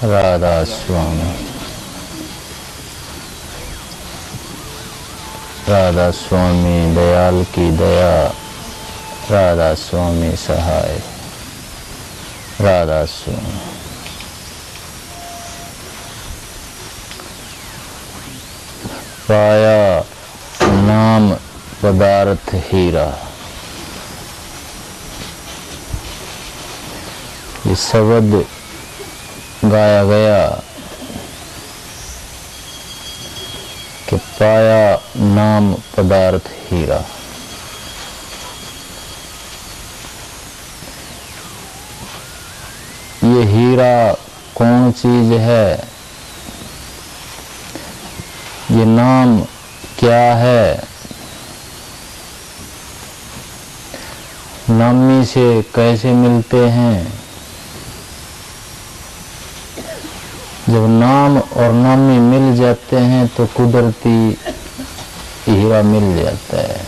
राधा स्वामी। राधा स्वामी दयाल की दया, राधा स्वामी सहाय, राधा स्वामी। पाया नाम पदार्थ हीरा। ये शब्द गाया गया कि पाया नाम पदार्थ हीरा। ये हीरा कौन चीज है, ये नाम क्या है, नामी से कैसे मिलते हैं। जब नाम और नामी मिल जाते हैं तो कुदरती हीरा मिल जाता है।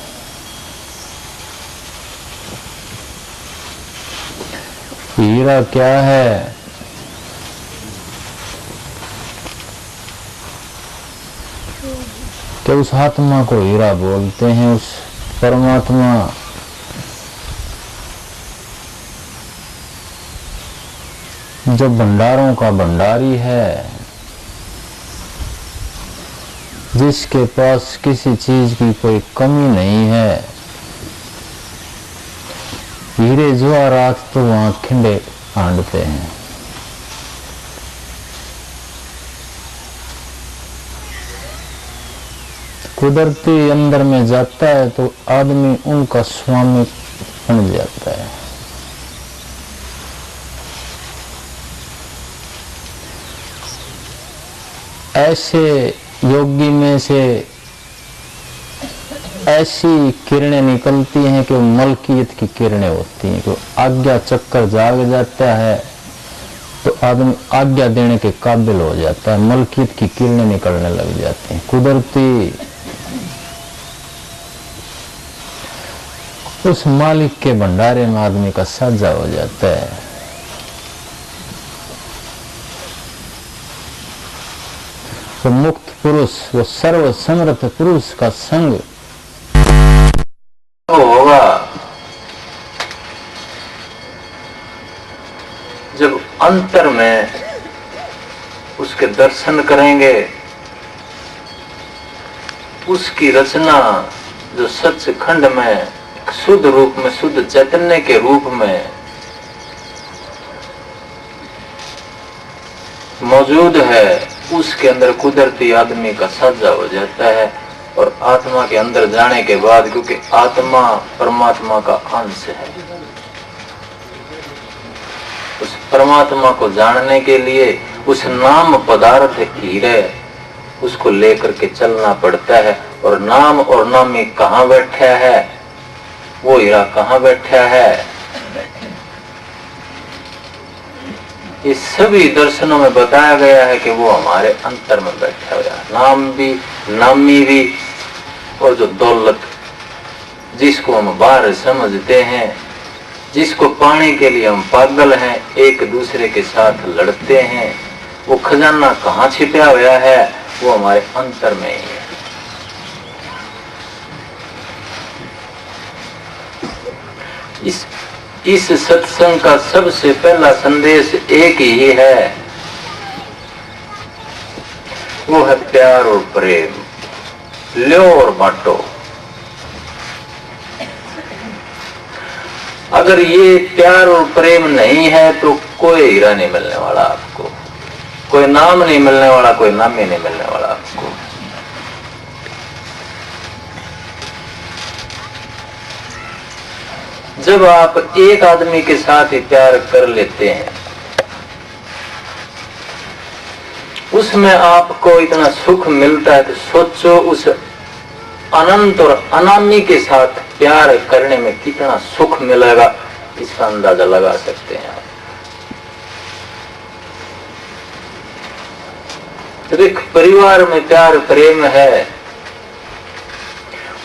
हीरा क्या है, कि उस आत्मा को हीरा बोलते हैं। उस परमात्मा जो भंडारों का भंडारी है, जिसके पास किसी चीज की कोई कमी नहीं है। हीरे जवाहरात तो वहां खिंडे आंडते हैं। कुदरती अंदर में जाता है तो आदमी उनका स्वामी बन जाता है। ऐसे योगी में से ऐसी किरणें निकलती हैं कि मलकियत की किरणें होती हैं। कि आज्ञा चक्कर जाग जाता है तो आदमी आज्ञा देने के काबिल हो जाता है। मलकियत की किरणें निकलने लग जाती हैं। कुदरती उस मालिक के भंडारे में आदमी का साझा हो जाता है। वो मुक्त पुरुष, वो सर्व समर्थ पुरुष का संग होगा जब अंतर में उसके दर्शन करेंगे। उसकी रचना जो सचखंड में शुद्ध रूप में, शुद्ध चैतन्य के रूप में मौजूद है, उसके अंदर कुदरती आदमी का साझा हो जाता है। और आत्मा के अंदर जाने के बाद, क्योंकि आत्मा परमात्मा का अंश है, उस परमात्मा को जानने के लिए उस नाम पदार्थ हीरे उसको लेकर के चलना पड़ता है। और नाम और नामी कहाँ बैठा है, वो हीरा कहाँ बैठा है, इस सभी दर्शनों में बताया गया है कि वो हमारे अंतर में बैठा हुआ है। नाम भी, नामी भी, और जो दौलत जिसको हम बाहर समझते हैं, जिसको पाने के लिए हम पागल हैं, एक दूसरे के साथ लड़ते हैं, वो खजाना कहाँ छिपा हुआ है, वो हमारे अंतर में ही है। इस सत्संग का सबसे पहला संदेश एक ही है, वो है प्यार और प्रेम। लो और बांटो। अगर ये प्यार और प्रेम नहीं है तो कोई हीरा नहीं मिलने वाला आपको, कोई नाम नहीं मिलने वाला, कोई नामी नहीं मिलने वाला आपको। जब आप एक आदमी के साथ ही प्यार कर लेते हैं, उसमें आपको इतना सुख मिलता है, तो सोचो उस अनंत और अनामी के साथ प्यार करने में कितना सुख मिलेगा, इसका अंदाजा लगा सकते हैं आप। जब एक परिवार में प्यार प्रेम है,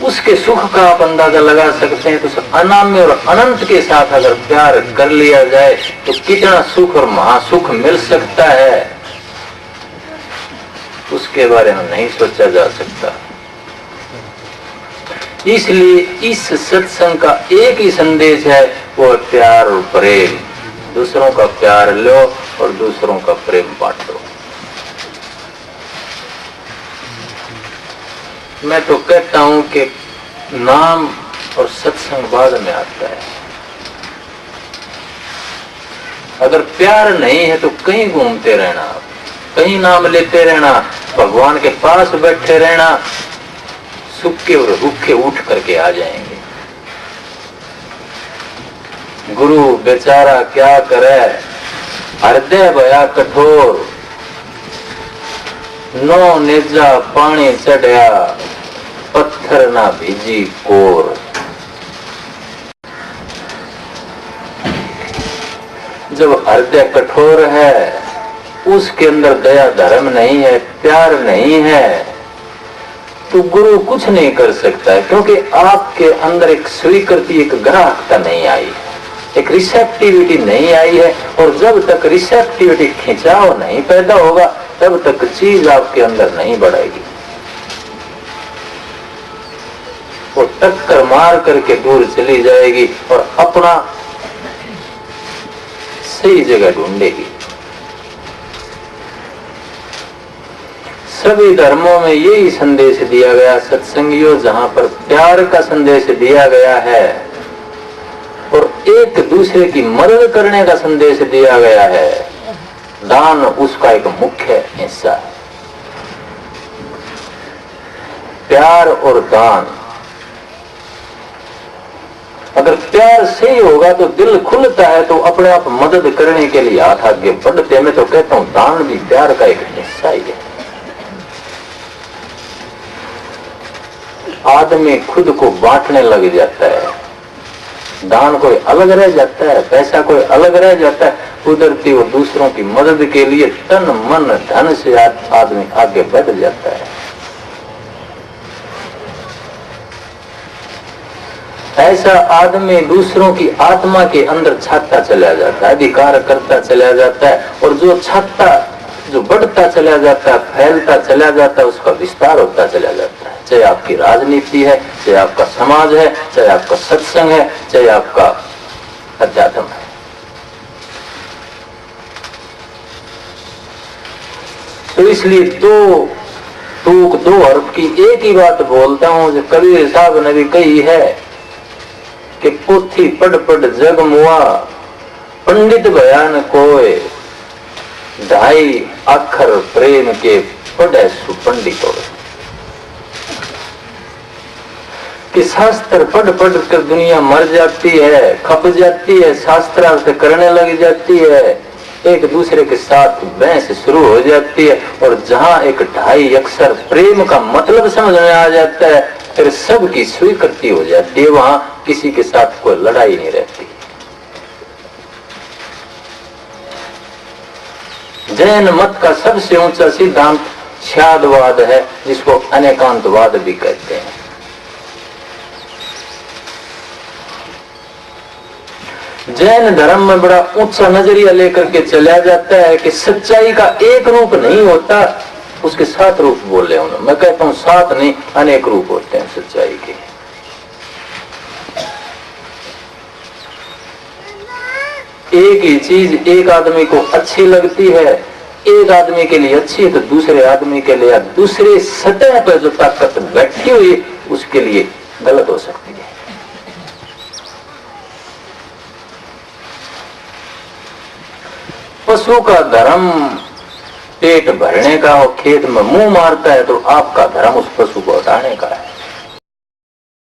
उसके सुख का आप अंदाजा लगा सकते हैं। तो उस अनाम्य और अनंत के साथ अगर प्यार कर लिया जाए तो कितना सुख और महासुख मिल सकता है। उसके बारे में नहीं सोचा जा सकता। इसलिए इस सत्संग का एक ही संदेश है, वो प्यार और प्रेम। दूसरों का प्यार लो और दूसरों का प्रेम बांटो। मैं तो कहता हूं कि नाम और सत्संग बाद में आता है। अगर प्यार नहीं है तो कहीं घूमते रहना, कहीं नाम लेते रहना, भगवान के पास बैठे रहना, सूखे और भूखे उठ करके आ जाएंगे। गुरु बेचारा क्या करे, हृदय भया कठोर, नो नेजा पानी चढ़या, पत्थर ना भीजी कोर। जब हृदय कठोर है, उसके अंदर दया धर्म नहीं है, प्यार नहीं है, तो गुरु कुछ नहीं कर सकता है, क्योंकि आपके अंदर एक स्वीकृति, एक ग्राहकता नहीं आई है, एक रिसेप्टिविटी नहीं आई है। और जब तक रिसेप्टिविटी, खिंचाव नहीं पैदा होगा, तब तक चीज आपके अंदर नहीं बढ़ेगी। वो टक्कर मार करके दूर चली जाएगी और अपना सही जगह ढूंढेगी। सभी धर्मों में यही संदेश दिया गया सत्संगियों, जहां पर प्यार का संदेश दिया गया है और एक दूसरे की मदद करने का संदेश दिया गया है, दान उसका एक मुख्य हिस्सा है। प्यार और दान, अगर प्यार सही होगा तो दिल खुलता है, तो अपने आप मदद करने के लिए हाथ आगे बढ़ते। मैं तो कहता हूं दान भी प्यार का एक हिस्सा ही है। आदमी खुद को बांटने लग जाता है, दान कोई अलग रह जाता है, पैसा कोई अलग रह जाता है, कुदरती वो दूसरों की मदद के लिए तन मन धन से आदमी आगे बढ़ जाता है। ऐसा आदमी दूसरों की आत्मा के अंदर छाता चला जाता है, अधिकार करता चला जाता है, और जो छाता जो बढ़ता चला जाता है, फैलता चला जाता है, उसका विस्तार होता चला जाता है। चाहे आपकी राजनीति है, चाहे आपका समाज है, चाहे आपका सत्संग है, चाहे आपका अध्यात्म है। तो इसलिए दो हर्फ की एक ही बात बोलता हूं, जो कबीर साहब ने भी कही है कि पोथी पढ़ पढ़ जग मुआ, पंडित बयान कोय, ढाई अक्षर प्रेम के पढ़े सुपंडित हो। कि शास्त्र पढ़ पढ़ कर दुनिया मर जाती है, खप जाती है, शास्त्रार्थ करने लग जाती है, एक दूसरे के साथ बहस शुरू हो जाती है, और जहां एक ढाई अक्षर प्रेम का मतलब समझ में आ जाता है, फिर सबकी स्वीकृति हो जाती है, वहां किसी के साथ कोई लड़ाई नहीं रहती। जैन मत का सबसे ऊंचा सिद्धांत छादवाद है, जिसको अनेकांतवाद भी कहते हैं। जैन धर्म में बड़ा ऊंचा नजरिया लेकर के चला जाता है कि सच्चाई का एक रूप नहीं होता, उसके 7 रूप बोले उन्होंने। मैं कहता हूं 7 नहीं, अनेक रूप होते हैं सच्चाई के। एक ही चीज एक आदमी को अच्छी लगती है, एक आदमी के लिए अच्छी है, तो दूसरे आदमी के लिए, दूसरे सतह पर जो ताकत बैठी हुई, उसके लिए गलत हो सकती है। पशु का धर्म पेट भरने का और खेत में मुंह मारता है, तो आपका धर्म उस पशु को हटाने का है।